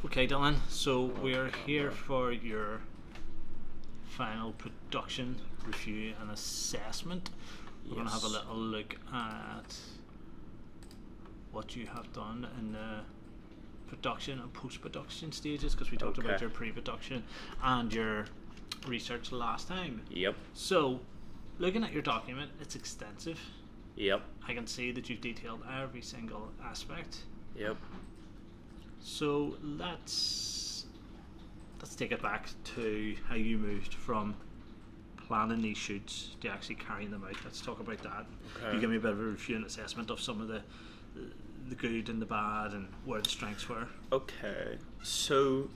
Okay, Dylan. So we're here for your final production review and assessment. We're going to have a little look at what you have done in the production and post-production stages, because we talked about your pre-production and your research last time. Yep. So, looking at your document, it's extensive. Yep. I can see that you've detailed every single aspect. Yep. So let's take it back to how you moved from planning these shoots to actually carrying them out. Let's talk about that. Okay. You give me a bit of a review and assessment of some of the good and the bad and where the strengths were. Okay. So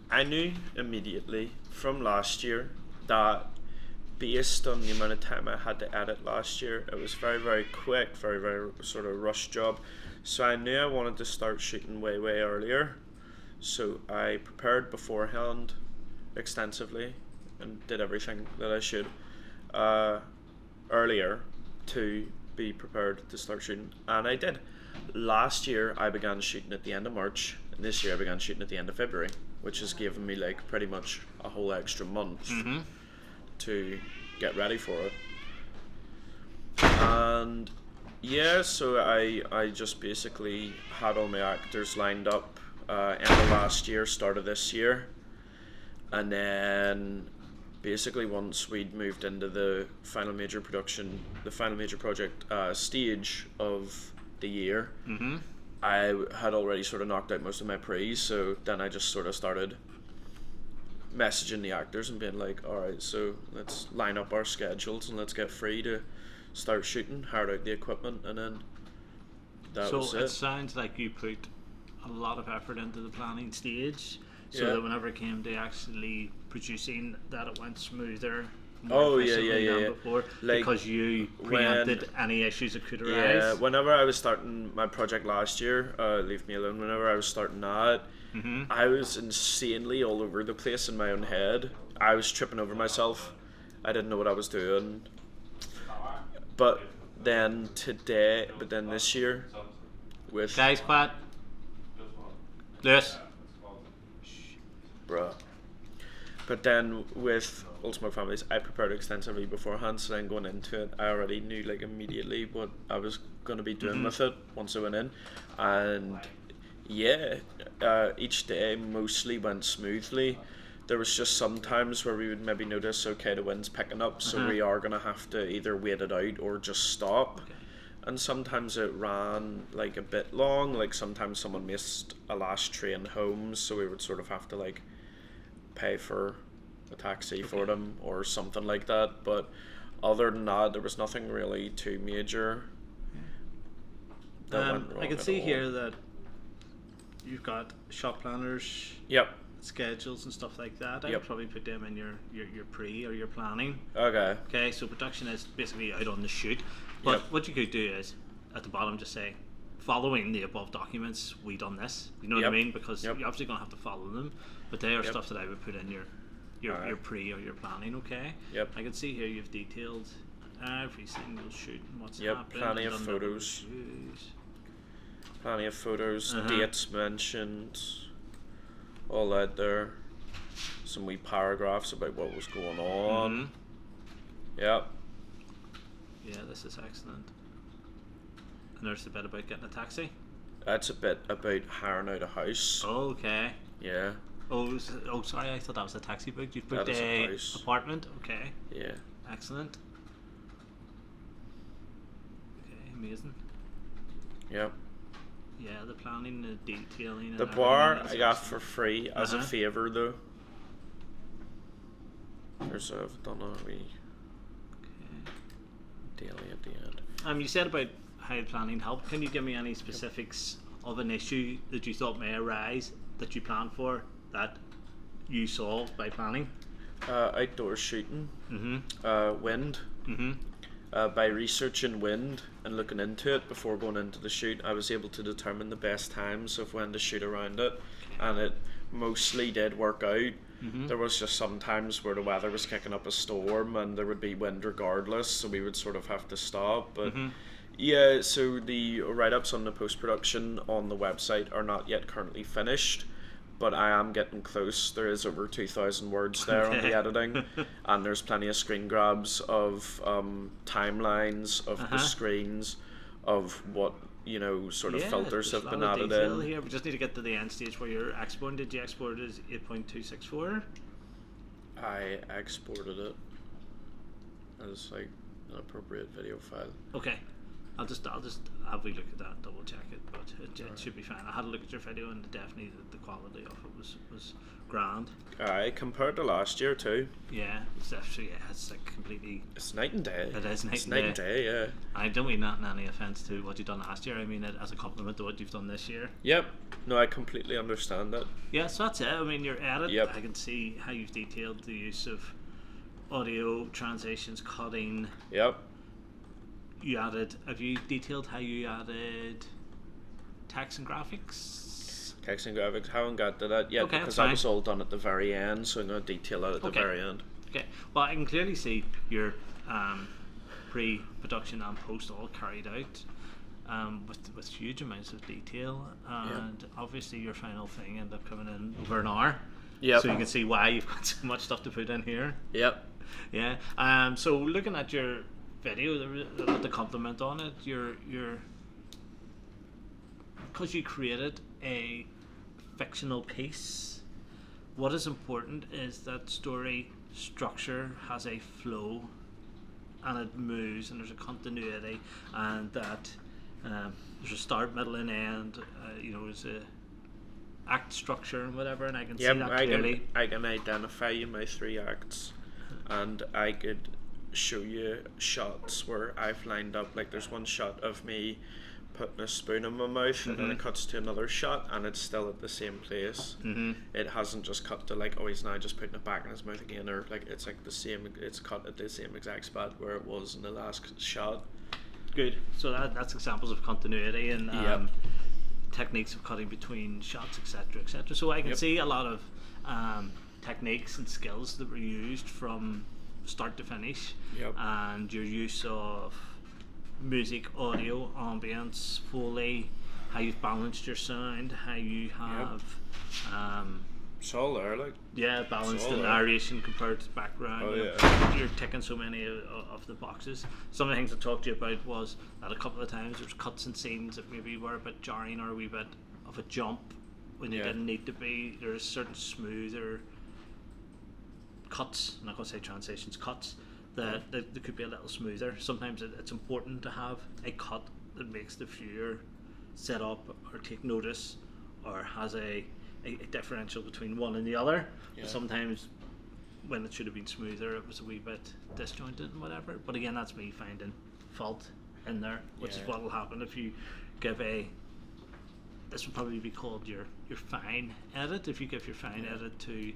I knew immediately from last year that based on the amount of time I had to edit last year, it was very, very quick, very, very sort of rush job. So I knew I wanted to start shooting way, way earlier. So I prepared beforehand extensively and did everything that I should earlier to be prepared to start shooting. And I did. Last year I began shooting at the end of March, and this year I began shooting at the end of February, which has given me like pretty much a whole extra month to get ready for it. And yeah, so I just basically had all my actors lined up end of last year, start of this year, and then basically once we'd moved into the final major production, the final major project stage of the year, I had already sort of knocked out most of my pre's, so then I just sort of started messaging the actors and being like, alright, so let's line up our schedules and let's get free to start shooting, hard out the equipment, and then that was it. So it sounds like you put a lot of effort into the planning stage, so Yeah. that whenever it came to actually producing, that it went smoother. Oh, More yeah, efficiently yeah, than yeah. before, Like, because you preempted any issues that could arise. Yeah, whenever I was starting my project last year, Leave Me Alone, whenever I was starting that, I was insanely all over the place in my own head. I was tripping over myself. I didn't know what I was doing. But then this year, with Guys, quiet. Lewis. bruh. But then with Old Smoke Families, I prepared extensively beforehand, so then going into it, I already knew like immediately what I was going to be doing with it once I went in. And yeah, each day mostly went smoothly. There was just some times where we would maybe notice, okay, the wind's picking up, so we are going to have to either wait it out or just stop. Okay. And sometimes it ran like a bit long, like sometimes someone missed a last train home, so we would sort of have to like pay for a taxi for them or something like that. But other than that, there was nothing really too major that went wrong. I can at see all. here that you've got shop planners, Yep. schedules and stuff like that. I Yep. would probably put them in your pre or your planning. Okay. Okay, so production is basically out on the shoot. But Yep. what you could do is, at the bottom, just say, following the above documents, we done this. You know what I Yep. mean? Because Yep. you're obviously going to have to follow them. But they are Yep. stuff that I would put in your Alright. pre or your planning, okay? Yep. I can see here you've detailed every single shoot and what's Yep, happened. plenty of done the photos. reviews. Plenty of photos, Uh-huh. dates mentioned, all out there. Some wee paragraphs about what was going on. Mhm. Yep. Yeah, this is excellent. And there's the bit about getting a taxi. That's a bit about hiring out a house. Okay. Yeah. Oh, sorry, I thought that was a taxi book. You've booked That is a a house. apartment. Okay, Yeah. excellent. Okay, amazing. Yep. Yeah, the planning, the detailing. The and bar everything I is got excellent. for free as a Uh-huh. favour though. I've done a wee Okay. daily at the end. You said about how the planning helped. Can you give me any specifics of an issue that you thought may arise that you planned for that you solved by planning? Outdoor shooting, wind. By researching wind and looking into it before going into the shoot, I was able to determine the best times of when to shoot around it, and it mostly did work out. There was just some times where the weather was kicking up a storm and there would be wind regardless, so we would sort of have to stop. But yeah, so the write-ups on the post-production on the website are not yet currently finished, but I am getting close. There is over 2,000 words there on the editing, and there's plenty of screen grabs of timelines of the screens, of what sort of filters there's have a been lot of added detail in. here. We just need to get to the end stage where you're exporting. Did you export it as 8.264? I exported it as like an appropriate video file. Okay. I'll just have a look at that, double check it, but it should be fine. I had a look at your video, and definitely the quality of it was grand. Compared to last year too. Yeah, it's actually it's like completely. It's night and day. It is It's night and day. Yeah. I don't mean that in any offense to what you've done last year. I mean it as a compliment to what you've done this year. Yep. No, I completely understand that. Yeah, so that's it. I mean, your edit. Yep. I can see how you've detailed the use of audio transitions, cutting. Yep. Have you detailed how you added text and graphics? Text and graphics, haven't got to that yet, Okay, because that's that was all done at the very end, so I'm going to detail that at the Okay. very end. Okay, well, I can clearly see your pre-production and post all carried out with huge amounts of detail, and obviously your final thing ended up coming in over an hour. Yep. So you can see why you've got so much stuff to put in here. Yep. Yeah. So looking at your video, there was a lot to compliment on it. Because you created a fictional piece, what is important is that story structure has a flow, and it moves, and there's a continuity, and that there's a start, middle, and end. There's a act structure and whatever, and I can see that clearly. I can identify you my 3 acts, and I could show you shots where I've lined up, like there's one shot of me putting a spoon in my mouth, and then it cuts to another shot, and it's still at the same place. It hasn't just cut to like, oh, he's now just putting it back in his mouth again, or like it's like the same, it's cut at the same exact spot where it was in the last shot. Good. So that's examples of continuity and techniques of cutting between shots, etc., etc. So I can see a lot of techniques and skills that were used from start to finish, and your use of music, audio, ambience, Foley, how you've balanced your sound, how you have It's all there, like. balanced all the there. narration compared to background. Oh, You're ticking so many of the boxes. Some of the things I talked to you about was that a couple of times there's cuts and scenes that maybe were a bit jarring or a wee bit of a jump when they didn't need to be. There's certain smoother cuts, I'm not going to say transitions, cuts, that could be a little smoother. Sometimes it's important to have a cut that makes the viewer sit up or take notice or has a differential between one and the other. But sometimes when it should have been smoother, it was a wee bit disjointed and whatever. But again, that's me finding fault in there, which is what will happen if you give this would probably be called your fine edit. If you give your fine edit to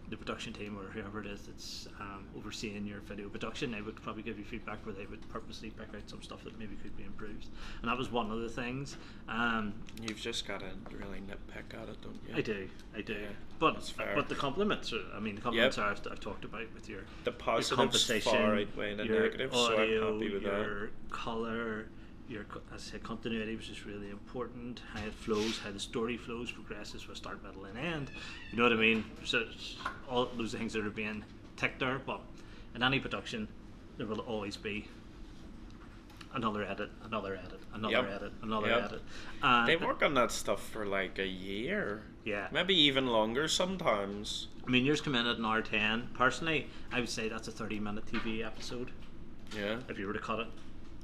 the production team or whoever it is that's overseeing your video production, they would probably give you feedback where they would purposely pick out some stuff that maybe could be improved. And that was one of the things. You've just got to really nitpick at it, don't you? I do. Yeah, But the compliments are, I've talked about with your the positives composition, far outweigh the your negatives, audio, so I'm happy with your colour, your, as I said, continuity, which is really important, how it flows, how the story flows, progresses with start, middle, and end. You know what I mean? So it's all those things that are being ticked there, but in any production, there will always be another edit, another edit, another edit, another edit. And They work on that stuff for like a year. Yeah. Maybe even longer sometimes. I mean, yours come in at an hour 10. Personally, I would say that's a 30-minute TV episode. Yeah. If you were to cut it,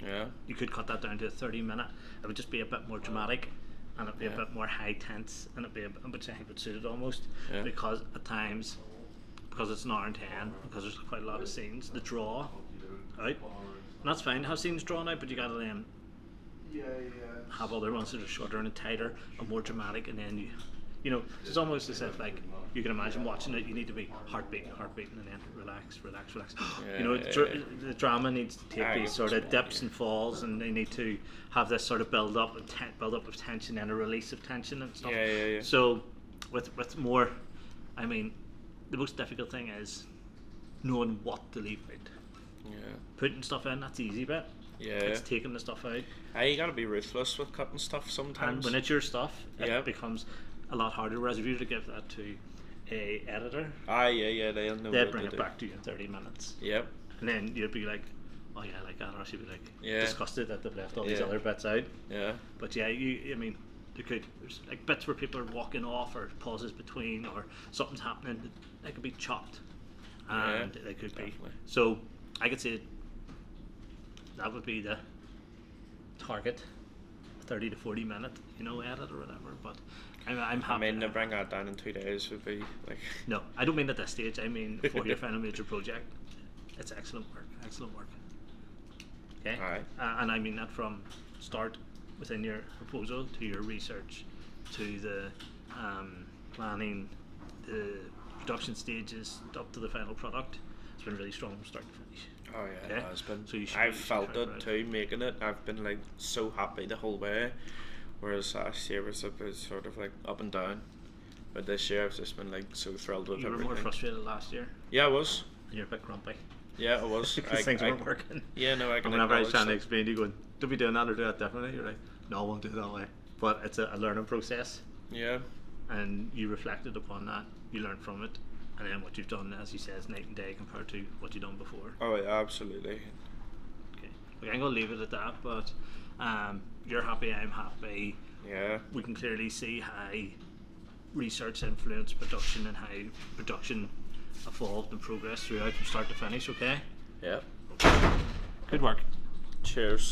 Yeah. you could cut that down to a 30-minute. It would just be a bit more dramatic, and it'd be a bit more high tense, and it'd be which I think would suit it almost. Yeah. Because at times, because it's an hour and 10, because there's quite a lot of scenes, the draw out, and that's fine to have scenes drawn out, but you gotta then have other ones that are shorter and tighter and more dramatic, and then you know, it's almost as if like you can imagine watching it, you need to be heartbeat, and then relax. You know, the drama needs to take these sort of dips and falls, and they need to have this sort of build up of tension and a release of tension and stuff. Yeah. So with more, I mean, the most difficult thing is knowing what to leave out. Yeah. Putting stuff in, that's the easy bit. Yeah. It's taking the stuff out. You gotta be ruthless with cutting stuff sometimes. And when it's your stuff, it Yeah. becomes a lot harder. Whereas if you were to give that to a editor, Yeah, they'll know they'd what bring to it do. back to you in 30 minutes. Yep. And then you'd be like, oh yeah, I like that. Or she'd be like, Yeah. disgusted that they've left all these Yeah. other bits out. Yeah. But yeah, I mean, there's like bits where people are walking off or pauses between or something's happening. They could be chopped, and they could definitely. be. So I could say that would be the target, 30 to 40 minute, edit or whatever. But I'm I happy. mean, to bring that down in 2 days would be like. No, I don't mean at this stage. I mean for your final major project. It's excellent work. Excellent work. Okay. Aye. And I mean that from start within your proposal to your research to the planning, the production stages up to the final product. It's been really strong from start to finish. Oh yeah, Okay. it has been. So you should- I've you should felt try it it. too, making it. I've been like so happy the whole way, whereas last year was a bit sort of like up and down. But this year I've just been like so thrilled with You were everything. more frustrated last year, Yeah, I was. and you're a bit grumpy Yeah, I was. because things weren't working. Yeah, no, I can And whenever I was acknowledge trying to that. explain to you, going, "Don't be doing that or do that differently," you're like, "No, I won't do it that way." But it's a learning process, Yeah, and you reflected upon that, you learned from it, and then what you've done, as you said, is night and day compared to what you've done before. oh yeah, absolutely. Okay, okay, I'm gonna leave it at that. But you're happy, I'm happy. Yeah, We can clearly see how research influenced production and how production evolved and progressed throughout from start to finish. Okay, yeah. good work. Cheers.